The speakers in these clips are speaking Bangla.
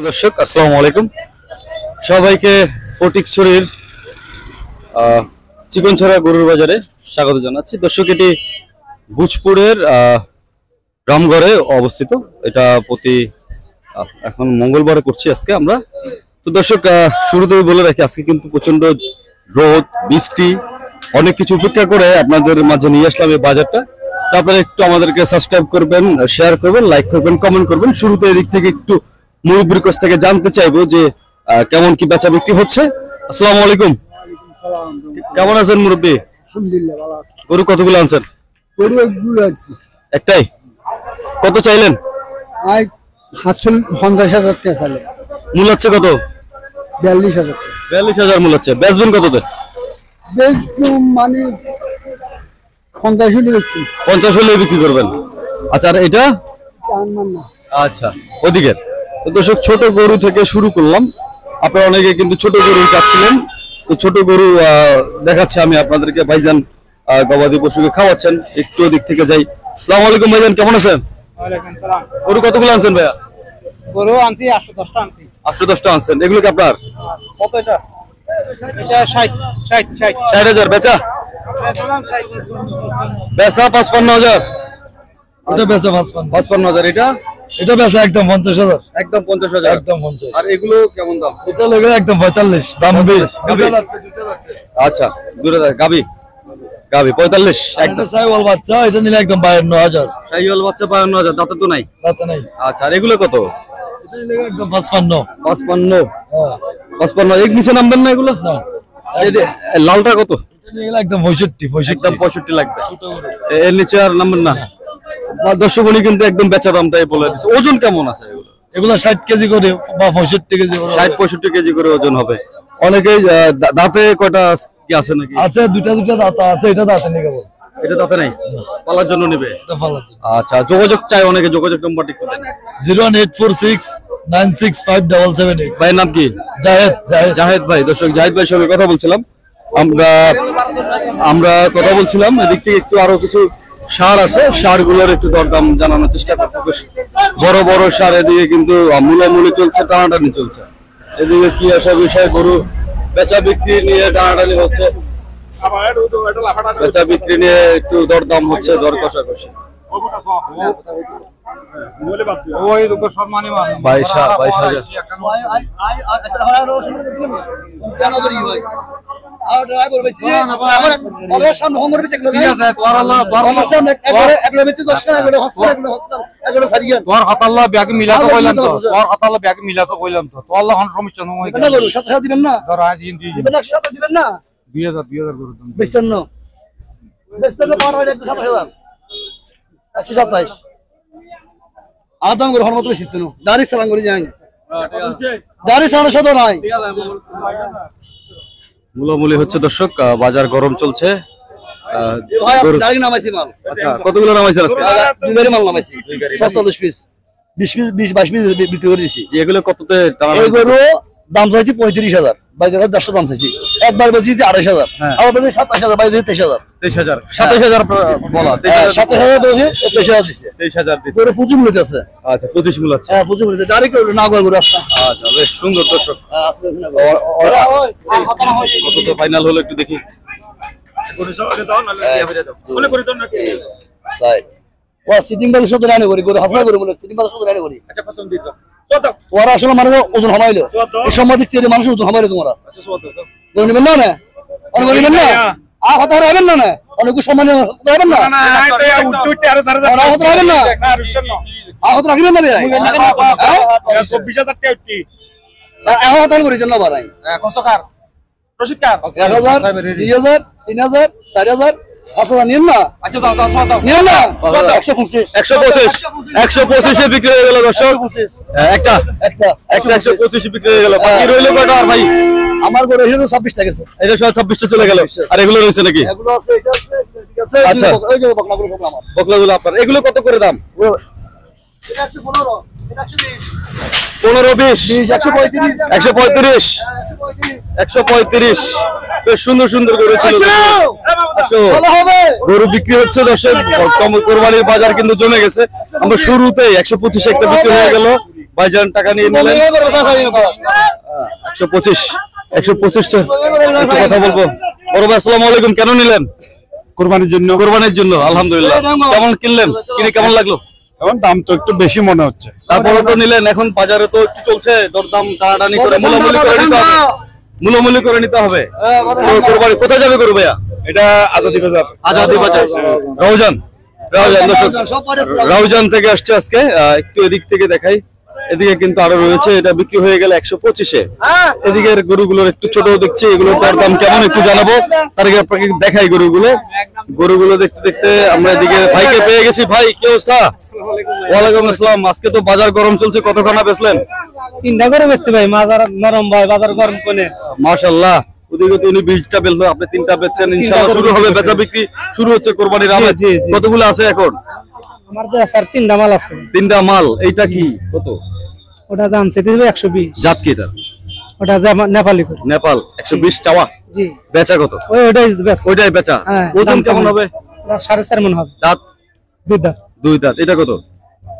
দর্শক আসসালামু আলাইকুম সবাইকে ফটিকছড়ির চিকনছড়া গরুর বাজারে স্বাগত জানাচ্ছি। দর্শক এটি ভোজপুরের রামগড়ে অবস্থিত। এটা প্রতি এখন মঙ্গলবারে করছি আজকে আমরা। তো দর্শক শুরুতেই বলে রাখি আজকে কিন্তু প্রচন্ড রোদ বৃষ্টি অনেক কিছু উপেক্ষা করে আপনাদের মাঝে নিয়ে আসলাম এই বাজারটা। তো আপনারা একটু আমাদেরকে সাবস্ক্রাইব করবেন, শেয়ার করবেন, লাইক করবেন, কমেন্ট করবেন। শুরুতে এদিক থেকে একটু মুরব্বির কাছ থেকে জানতে চাইবো যে কেমন কি বেচা বিক্রি হচ্ছে। আসসালামু আলাইকুম। কেমন আছেন মুরব্বি? আলহামদুলিল্লাহ ভালো আছি। গরু কতগুলো আনছেন? গরু একগুলো আছে। একটাই? কত চাইলেন? আই 50,000 টাকা চাইলে। মূল হচ্ছে কত? 42,000 টাকা। 42,000 মূল হচ্ছে। বেচবেন কততে? বেশ মানে 50 হলে বেচছি। 50 হলে বিক্রি করবেন। আচ্ছা আর এটা? আমার না। আচ্ছা ওদিকে। তো দর্শক ছোট গরু থেকে শুরু করলাম। আপনারা অনেকে কিন্তু ছোট গরু চাচ্ছিলেন। তো ছোট গরু দেখাচ্ছি আমি আপনাদেরকে। ভাইজান গবাদি পশুকে খাওয়াচ্ছেন। একটু ওদিক থেকে যাই। আসসালামু আলাইকুম ভাইজান, কেমন আছেন? ওয়ালাইকুম সালাম। গরু কতগুলো আনছেন ভাইয়া? গরু আনছি 810টা আনছি। 810টা আনছেন। এগুলো কি আপনার? কত এটা? এটা 60 60,000 বেচা? বেচা 55,000। এটা বেচা 55,000। এটা এটা বেচা একদম 50,000। একদম 50,000। একদম 50। আর এগুলো কেমন দাম? এটা লেগে একদম 45 দাম বেশ। গাবি? আচ্ছা দূরে গাবি 45 একটা সাইওয়াল বাচ্চা এটা নিলে একদম 52,000। শাহিওয়াল বাচ্চা 52,000। দাঁতে তো নাই? দাঁতে নাই। আচ্ছা আর এগুলো কত? এটা নিলে একদম 55। 55। হ্যাঁ 55 এর নিচে নামবেন না এগুলো? না এই যে লালটা কত? এটা নিয়ে গেলে একদম 65 একদম 65 লাগবে। ছোট গরু। এর নিচে আর নামবেন না? দর্শক উনি কিন্তু একদম বেচা দামটাই বলে দিচ্ছে। ওজন কেমন আছে এগুলো? এগুলা 60 কেজি করে বা 65 কেজি করে। 60-65 কেজি করে ওজন হবে। অনেকেই দাঁতে কয়টা কি আছে নাকি? আছে দুটা দাঁত আছে, এটা দাঁতে নেই কেবল। এটা দাঁতে নাই? পালার জন্য নেবে? এটা ফালার জন্য। আচ্ছা যোগাযোগ চাই অনেকে, যোগাযোগ নাম্বারটা একটু দেন। 01846965778। ভাইয়ের নাম কি? জাহেদ ভাই। দর্শক জাহেদ ভাইয়ের সঙ্গে কথা বলছিলাম আমরা কথা বলছিলাম। এদিক থেকে একটু আরো কিছু সার আছে, সারগুলোর একটু দরদাম জানানোর চেষ্টা করতে। বেশ বড় বড় সার। এদিকে কিন্তু মূলামূলি চলছে, টানাটানি চলছে। এদিকে কি আসা বিষয় গরু বেচা বিক্রি নিয়ে টানাটানি হচ্ছে। বেচা বিক্রি নিয়ে একটু দরদাম হচ্ছে, দর কষাকষি। ওই লোক সম্মানী মান 22,000। তোর হাতাল্লাহ ব্যাগে মিলাতে কইলাম তো, তোর হাতাল্লাহ ব্যাগে মিলাতে কইলাম তো, তোর আল্লাহ সমস্যা নয়। দিবেন না? ধর আজ ইন্দি দিবেন না? 7 দিবেন না? 2000 করে দাম। বেচতেন না? বেচতেন না? 27,000। 127। আদাম করে হরমত বেশি তো ডাইরেক্ট সালাম করে যাই। ডাইরেক্ট সালাম সাথে নাই। মূলামূলি হচ্ছে দর্শক। বাজার গরম চলছে। ভাই আপনি ডাইরেক্ট নামাইছি মাল। আচ্ছা কতগুলো নামাইছেন আজকে? দুই গাড়ি মাল নামাইছি। 47 পিস 20 পিস 22 পিস বিক্রি করে দিছি। যে এগুলো কততে এই গরু দাম চাইছি 35,000, বাইরে 150 দাম চাইছি। একবার বেচি 28,000, আবার বেচি 27,000, বাইরে 23,000। 23,000 27,000 বলা। 27,000 বেচি 23,000 দিছে। 23,000 দিচ্ছে। গরু 25 মিনিট আছে। আচ্ছা 25 মূল আছে। হ্যাঁ 25 মিনিট ডাইরেক্ট না গরু রাস্তা। আচ্ছা বেশ সুন্দর দর্শক। আজকে এখানে কত তো ফাইনাল হলো একটু দেখি। সাই ও সিটিং বাল শুধু রানে করি গরু হাসনা গরু মনে সিটিং বাল শুধু রানে করি। আচ্ছা পছন্দ দিত। তোরা আসলে মানুষ ওজন হামাইলো এই সামাজিক তেরে মানুষ ওজন হামাইলো তোমরা। আচ্ছা সওয়াদ দাও। গরু নেবেন না? অনেক গরু নেবেন না? কথা হবেন না? অনেক সম্মান হবেন না? না উঠতে আরো 4,000 কথা হবেন না? না রিটার্ন না। কথা রাখবেন না ভাই? 24,000 টাকা উঠতি। এখন কথা করি জন্য বাড়াই কসকার প্রশিক্ষণ 1,000 2,000 3,000 4,000 5,000 নিন না। আচ্ছা দাও দাও দাও নিন না 125 125 এ বিক্রি হয়ে গেল দর্শক। একটা 125 বিক্রি হয়ে গেল। বাকি রইল কয়টা আর ভাই? আমার গরু হলো 26 টাকা আছে। এটা 26টা চলে গেল। আর এগুলো রয়েছে নাকি? এগুলো আছে, এটা আছে, ঠিক আছে। আচ্ছা। ওই যে বকনাগুলো সব আমার। বকলাগুলো আপনার। এগুলো কত করে দাম? এটা 115, এটা 120, 15-20 135, 135 135। বেশ সুন্দর সুন্দর গরু ছিল। আসো। ভালো হবে। গরু বিক্রি হচ্ছে দর্শক। কোরবানির বাজার কিন্তু জমে গেছে। আমরা শুরুতেই 125 একটা বিক্রি হয়ে গেল। ভাইজান টাকা নিয়ে নিলেন 125 কথা বলবো। বড় ভাই আসসালামু আলাইকুম, কেন নিলেন? কোরবানির জন্য। কোরবানির জন্য, আলহামদুলিল্লাহ। কেমন কিনলেন, কিনে কেমন লাগলো? এখন দাম তো একটু বেশি মনে হচ্ছে। তারপরে তো নিলেন, এখন বাজারে তো একটু চলছে দরদাম টানাটানি করে মূল্যমূল্য করে নিতে হবে। তো কোরবানি কোথায় যাবে গরু ভাইয়া? এটা আজাদি বাজার। আজাদি বাজার, রাউজান দর্শক, রাউজান থেকে আসছে আজকে। একটু এদিক থেকে দেখাই, এদিকে কিন্তু আরো রয়েছে, এটা বিক্রি হয়ে গেল 125-এ। এদিকের গরুগুলোর একটু ছোট দেখছি, এগুলোর দাম কেমন একটু জানাবো, তার আগে আপনাকে দেখাই গরুগুলো দেখতে দেখতে আমরা এদিকে ভাইকে পেয়ে গেছি। ভাই কি অবস্থা? ওয়ালাইকুম আসসালাম। আজকে তো বাজার গরম চলছে, কতখানা বেচলেন? 3টা করে বেচছি ভাই, বাজার নরম ভাই, বাজার গরম কোনে। মাশাআল্লাহ, ওদিকে তো উনি 20টা বেচলো, আপনি 3টা বেচছেন। ইনশাআল্লাহ শুরু হবে বেচা বিক্রি, শুরু হচ্ছে কোরবানির আমেজ। কতগুলো আছে এখন? আমার তো স্যার 3টা মাল আছে। 3টা মাল। এইটা কি কত? ওটা দাম চাইতে 120। জাত কি এটা? ওটা নেপালি করে। নেপাল 120 চাওয়া, জি। বেচা কত? ওইটাই বেচ। ওইটাই বেচা। ওজন কেমন হবে? ওটা 4.5 মণ হবে। দাঁত? 2 দাঁত। 2 দাঁত। এটা কত?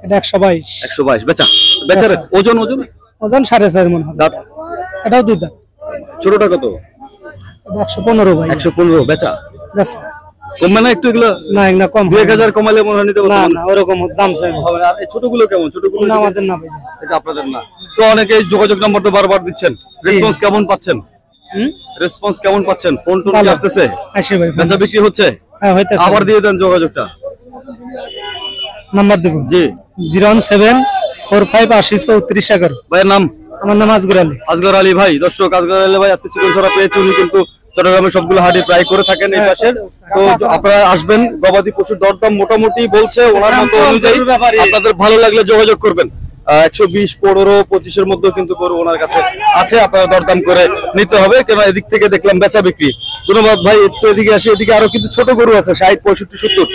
এটা 122। 122 বেচা। বেচার ওজন ওজন 4.5 মণ হবে। দাঁত? এটাও 2 দাঁত। ছোটটা কত? এটা 115 ভাই। 115 বেচা। বেচ। কমবে না একটু এগুলো? না না কম। 1000 কমালে মনে হয় নিতে না পারবেন না, ওরকম দাম চাই না। হবে না। আর এই ছোটগুলো কেমন? ছোটগুলো না আমাদের না ভাই। এটা আপনাদের না। তো অনেকে যোগাযোগ নাম্বার তো বারবার দিচ্ছেন, রেসপন্স কেমন পাচ্ছেন? রেসপন্স কেমন পাচ্ছেন? ফোন টোন কি আসতেছে? আসে ভাই। বেচা বিক্রি হচ্ছে? হ্যাঁ হইতাছে। আবার দিয়ে দেন যোগাযোগটা। নাম্বার দেব। জি। 01745803411। ভাইয়ের নাম? আমার নাম আসগর আলী। আসগর আলী ভাই। দর্শক, আসগর আলী ভাই আজকে চিকন ছড়া পেয়েছে। উনি কিন্তু চট্টগ্রামের সবগুলো হাটে প্রায় করে থাকেন এই পাশের। তো আপনারা আসবেন, গবাদি পশুর দরদাম মোটামুটি বলছে ওনার মতো অনুযায়ী। আপনাদের ভালো লাগলে যোগাযোগ করবেন। 120, 15, 25-এর মধ্যে কিন্তু গরু ওনার কাছে আছে, আপনারা দরদাম করে নিতে হবে। কেন এদিক থেকে দেখলাম বেচা বিক্রি। ধন্যবাদ ভাই। একটু এদিকে আসে, এদিকে আরো কিন্তু ছোট গরু আছে 60, 65, 70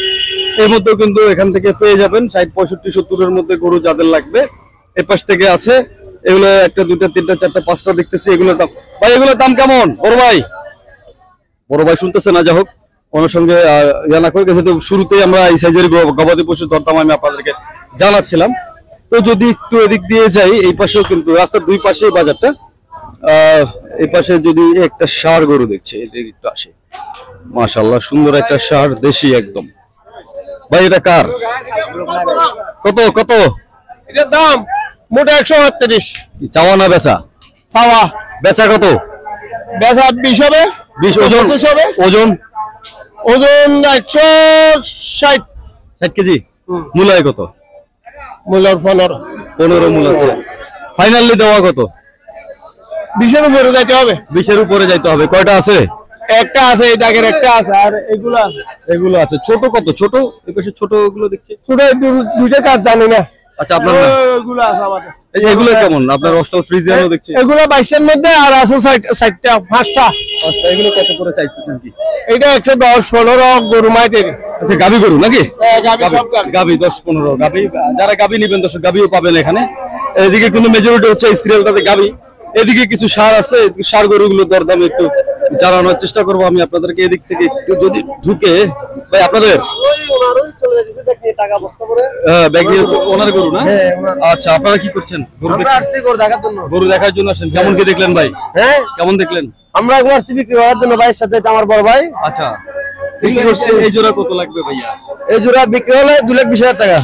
এর মধ্যেও কিন্তু এখান থেকে পেয়ে যাবেন। 60, 65, 70-এর মধ্যে গরু যাদের লাগবে এই পাশ থেকে আছে। এগুলো 1টা, 2টা, 3টা, 4টা, 5টা দেখতেছি। এগুলোর দাম ভাই, এগুলোর দাম কেমন? বড় ভাই শুনতেছে না, যা হোক ওনার সঙ্গে জানা করে গেছে। তো শুরুতেই আমরা এই সাইজের গবাদি পশুর দরদাম আমি আপনাদেরকে জানাচ্ছিলাম। তো যদি একটু এদিক দিয়ে যাই, এই পাশেও কিন্তু রাস্তার 2 পাশেই বাজারটা। এই পাশে যদি একটা ষাঁড় গরু দেখছি, এদিকে একটু আসে। মাশাআল্লাহ, সুন্দর একটা ষাঁড়, দেশি একদম। ভাই এটা কার? কত কত? এটার দাম মোটা 138। চাওয়া না বেচা? চাওয়া। বেচা কত? বেচা 20 হবে। 20 ওজন? ওজন ওজন 160 কেজি। মূলায় কত? মূল্যর 15 মূল আছে। ফাইনালি দেওয়া কত? 20-এর উপরে যাইতে হবে। 20-এর উপরে যাইতে হবে। কয়টা আছে? একটা আছে, এই দাগের একটা আছে, আর এগুলো আছে। এগুলো আছে। ছোট কত? ছোট এই পাশে ছোট গুলো দেখছি। ছোট দুইটা কাজ জানি না। আচ্ছা, আপনার না? এগুলো আছে আমাদের। এগুলো কেমন? আপনার অস্টাল ফ্রিজিয়ানও দেখছি। এগুলো 22-এর মধ্যে, আর আছে 60টা, 5টা। আচ্ছা, এগুলো কত করে চাইতেছেন কি? এটা 110, 15 গরু মাইতের। আচ্ছা, গাবি গরু নাকি? গাবি সব গাবি। গাবি 10, 15 গাবি। যারা গাবি নেবেন দর্শক, গাবিও পাবেন এখানে। এদিকে কিন্তু মেজরিটি হচ্ছে এই সিরিয়ালটাতে গাবি। এদিকে কিছু ষাঁড় আছে, ষাঁড় গরুগুলোর দরদাম একটু জানানোর চেষ্টা করবো আমি আপনাদেরকে। এদিক থেকে একটু যদি ঢুকে ভাই, আপনাদের হ্যাঁ ব্যাগ নিয়ে ওনার গরু না? আচ্ছা, আপনারা কি করছেন? গরু দেখার জন্য আসেন। কেমন কি দেখলেন ভাই? হ্যাঁ, কেমন দেখলেন? আমরা এগুলো আসছি বিক্রি করার জন্য। ভাইয়ের সাথে, এটা আমার বড় ভাই। আচ্ছা, এই জোড়া কত লাগবে ভাইয়া? এই জোড়া বিক্রি হলে 2,20,000 টাকা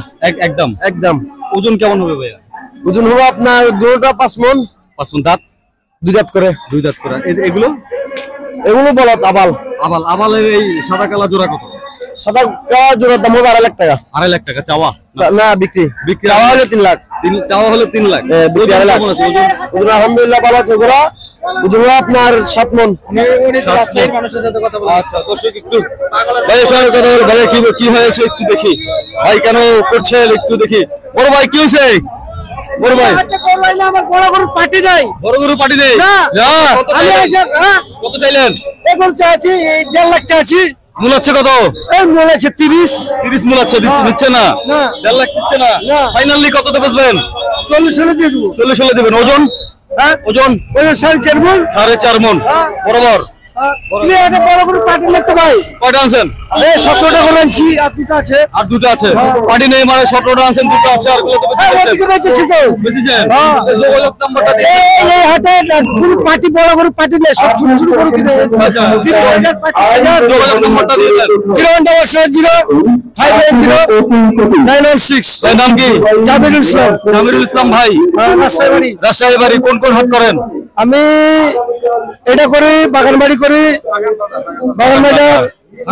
একদম। একদম। ওজন কেমন হবে ভাইয়া? ওজন হবে আপনার দুটোটা 5 মণ। 5 মণ। দাঁত? 2 দাঁত করে। 2 দাঁত করে। এগুলো বলো আবাল। আবালের এই সাদা কালা জোড়া কত? সাদা কালা জোড়ার দাম হবে 2.5 লাখ টাকা। 2.5 লাখ টাকা চাওয়া না, বিক্রি চাওয়া হলে 3 লাখ। চাওয়া হলে 3 লাখ। বিক্রি 2.5 লাখ। ওজন আলহামদুলিল্লাহ ভালো আছে। ওগুলা ওজন আপনার 7 মণ। মানুষের সাথে কথা বলে। আচ্ছা, দর্শক একটু ভাইয়ের সঙ্গে কথা বলে। ভাই কি হয়েছে একটু দেখি। ভাই কেন করছেন একটু দেখি। বড় ভাই কি হয়েছে? বড় ভাই আমার বড় গরু পার্টি নাই। বড় গরু পার্টি নেই? কত চাইলেন? এখন চাচ্ছি 1.5 লাখ চাচ্ছি। মূল হচ্ছে কত? এই মূল আছে 30। 30 মূল আছে। দিচ্ছে না? 1.5 লাখ দিচ্ছে না। ফাইনালি কততে বেচবেন? 40 হলে দিয়ে দেবো। 40 হলে দিবেন। ওজন? হ্যাঁ, ওজন 4.5 মণ। 4.5 মণ বরাবর। তুমি একটা বড় করে পার্টি লিখতে ভাই কয়টা আনছেন? এই 17টা করে আনছি আর দুটো আছে আর দুটো আছে। পার্টি নেই মানে 17টা আনছেন, দুটো আছে, আর গুলো তো বেশি ওদিকে বেঁচেছি তো বেশিছেন। হ্যাঁ। যোগাযোগ নাম্বারটা দিয়ে এই হাটে ফুল পার্টি বড় করে পার্টি নেই, সব ছোট ছোট করে কিনে 30,000 35,000 যোগাযোগ নাম্বারটা দিয়ে দেন। 0170580 এর নাম কি? জাবিরুল ইসলাম, জামিরুল ইসলাম ভাই। রাজশাহী বাড়ি। রাজশাহী বাড়ি। কোন কোন হাট করেন? আমি এটা করি, বাগানবাড়ি করি, বাগানবাড়ি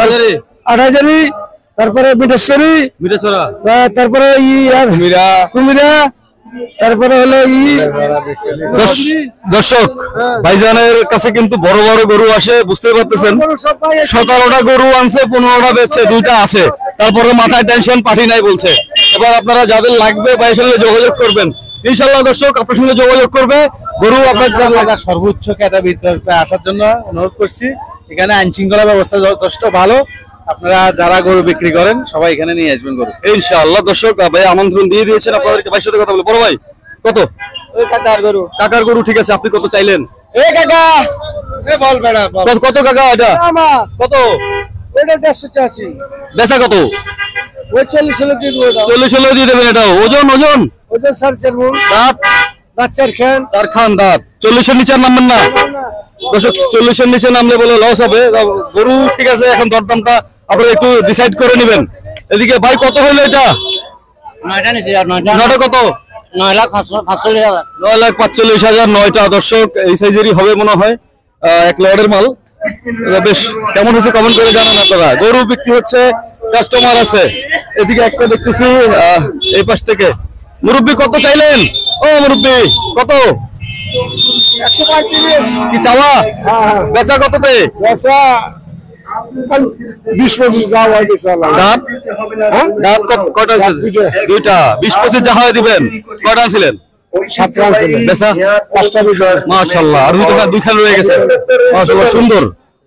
হাজারি, আড়াইজারি, তারপরে বিটেশ্বরী, মিরেছড়া, তারপরে কুমিরা, তারপরে হলো দর্শক ভাইজানের কাছে কিন্তু বড় বড় গরু আসে, বুঝতে পারতেছেন। 17টা গরু আনছে, 15টা বেচছে, দুইটা আছে, তারপরে মাথায় টেনশন, পাঠি নাই বলছে। এবার আপনারা যাদের লাগবে ভাইয়ের সঙ্গে যোগাযোগ করবেন ইনশাল্লাহ। দর্শক আপনার সঙ্গে যোগাযোগ করবে। গরু আপনার সর্বোচ্চ ক্রেতা বিক্রেতা আসার জন্য অনুরোধ করছি। এখানে আইন শৃঙ্খলা ব্যবস্থা যথেষ্ট ভালো, আপনারা যারা গরু বিক্রি করেন সবাই এখানে নিয়ে আসবেন গরু ইনশাআল্লাহ। দর্শক ভাই আমন্ত্রণ দিয়ে দিয়েছেন আপনাদেরকে। ভাইয়ের সাথে কথা বলে। বড় ভাই কত? ওই কাকার গরু। কাকার গরু, ঠিক আছে। আপনি কত চাইলেন? এই কাকা বল বেড়া কত কাকা এটা? আমার কত ওইটা 150 চাচ্ছি, বেচা কত? ওই 40 হলে দিয়ে দেবো। 40 হলেও দিয়ে দেবেন। এটাও ওজন ওজন ওইটা 4.5 মণ, দাঁত বাচ্চার খান। চার খান দাঁত। 40-এর নিচে আর নামবেন না দর্শক। 40-এর নিচে নামলে বলে লস হবে। গরু ঠিক আছে, এখন দরদামটা আপনারা একটু ডিসাইড করে নেবেন। এদিকে ভাই কত হইলো এটা? 9টা নিছি আর 9টা কত? 9,45,000। 9,45,000 9টা। দর্শক এই সাইজেরই হবে মনে হয়, এক লটের মাল। এটা বেশ কেমন হচ্ছে কমেন্ট করে জানান আপনারা। গরু বিক্রি হচ্ছে, কাস্টমার আছে। এদিকে একটা দেখতেছি এই পাশ থেকে। মুরব্বি কত চাইলেন? ও মুরব্বি কত? 135। কি চাওয়া? বেচা কততে? বেচা 20-25 যাও আগে চালা। দাঁত দাঁত কয়টা আছে? দুইটা। 20-25 যা হয় দিবেন। কয়টা আনছিলেন? 7টা আছে। বেচা 5টা বিক্রি। মাশাআল্লাহ। আর দুই খান রয়ে গেছে মাশাআল্লাহ, সুন্দর।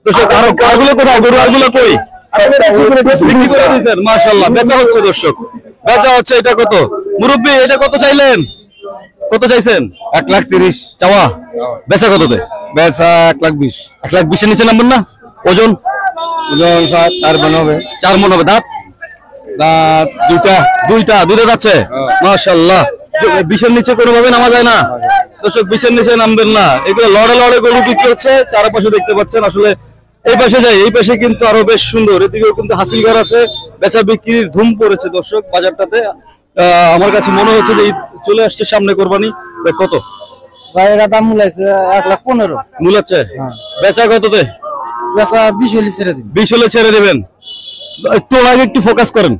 দর্শক আরগুলো কোথায়? গরু আরগুলো কই? বিক্রি করে দিয়েছেন মাশাআল্লাহ। বেচা হচ্ছে দর্শক, বেচা হচ্ছে। এটা কত মুরব্বি? এটা কত চাইলেন? কত চাইছেন? 1,30,000 চাওয়া। বেচা কততে? বেচা 1,20,000 1,20,000 নিচে নামবেন না? ওজন ওজন 4 মণ হবে। 4 মণ হবে। দাঁত দাঁত দুইটা দুইটা যাচ্ছে মাশাআল্লাহ। 20-এর নিচে কোনোভাবে নামা যায় না দর্শক। 20-এর নিচে নামবেন না। এগুলো লড়ে লড়ে গরু বিক্রি হচ্ছে। চারপাশে দেখতে পাচ্ছেন। আসলে এই পাশে যাই, এই পাশে কিন্তু আরো বেশ সুন্দর। এদিকেও কিন্তু হাসিল ঘর আছে। বেচা বিক্রির ধুম পড়েছে দর্শক বাজারটাতে। আমার কাছে মনে হচ্ছে যে চলে আসছে সামনে কোরবানি। কত ভাই এর দাম মূলাইছে 1,15,000। মূলাচ্ছে? বেচা কততে? বেচা 20 হলে ছেড়ে দিন। 20 হলে ছেড়ে দেবেন। একটু আগে একটু ফোকাস করেন,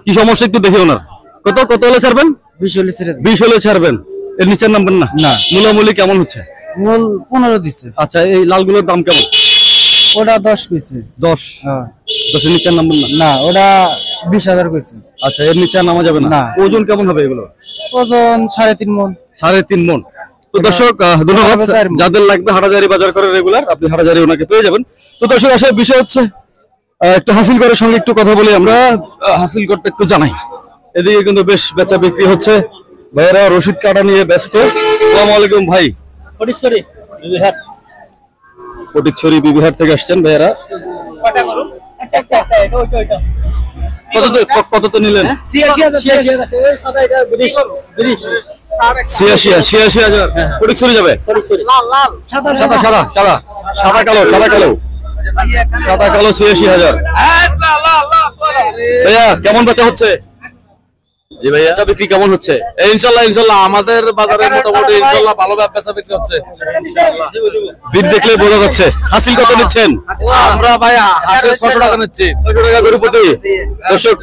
কি সমস্যা একটু দেখে ওনার। কত কত হলে ছাড়বেন? 20 হলে ছেড়ে দিন। 20 হলে ছাড়বেন। এর নিচে নামবেন না? না। মূলামূলি কেমন হচ্ছে? মূল 15 দিছে। আচ্ছা, এই লালগুলোর দাম কেমন? ওটা 10 কইছে। 10। হ্যাঁ। 10-এর নিচে নামবেন না? না, ওটা 20,000 কইছে। আচ্ছা, এর নিচে নামা যাবে না? না। ওজন কেমন হবে এগুলো? ওজন 3.5 মণ। 3.5 মণ। তো দর্শক ধন্যবাদ। যাদের লাগবে হাটাজারি বাজার করে রেগুলার, আপনি হাটাজারি ওনাকে পেয়ে যাবেন। তো দর্শক আসার বিষয় হচ্ছে একটু হাসিল করার সঙ্গে একটু কথা বলি আমরা। হাসিল করতে একটু জানাই। এদিকে কিন্তু বেশ বেচা বিক্রি হচ্ছে। ভাইয়েরা রশিদ কাটা নিয়ে ব্যস্ত। আসসালামু আলাইকুম ভাই। ফটিকছড়ি বিবিহাট। ফটিকছড়ি বিবিহাট থেকে আসছেন ভাইয়েরা। কটা করো? একটা ওইটা। কততে নিলেন? 86,000। এই সাদা এটা 20। 86,000 ফটিকছড়ি যাবে। লাল সাদা সাদা সাদা সাদা সাদা কালো 86,000। ভাইয়া কেমন বেচা হচ্ছে? জি ভাইয়া, বেচা বিক্রি কেমন হচ্ছে? ইনশাল্লাহ আমাদের বাজারে মোটামুটি ইনশাল্লাহ ভালো ব্যবসা বিক্রি হচ্ছে। ভিড় দেখলে বোঝা যাচ্ছে। হাসিল কত নিচ্ছেন? আমরা ভাই হাঁসের 600 টাকা নিচ্ছি। 600 টাকা গরু প্রতি। দর্শক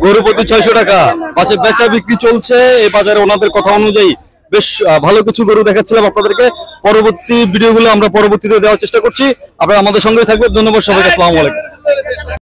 গরু প্রতি 600 টাকা। পাশে বেচা বিক্রি চলছে এই বাজারে। ওনাদের কথা অনুযায়ী বেশ ভালো কিছু গরু দেখাচ্ছিলাম আপনাদেরকে। পরবর্তী ভিডিওগুলো আমরা পরবর্তীতে দেওয়ার চেষ্টা করছি। আপনারা আমাদের সঙ্গে থাকবেন। ধন্যবাদ সবাইকে। আসসালামু আলাইকুম।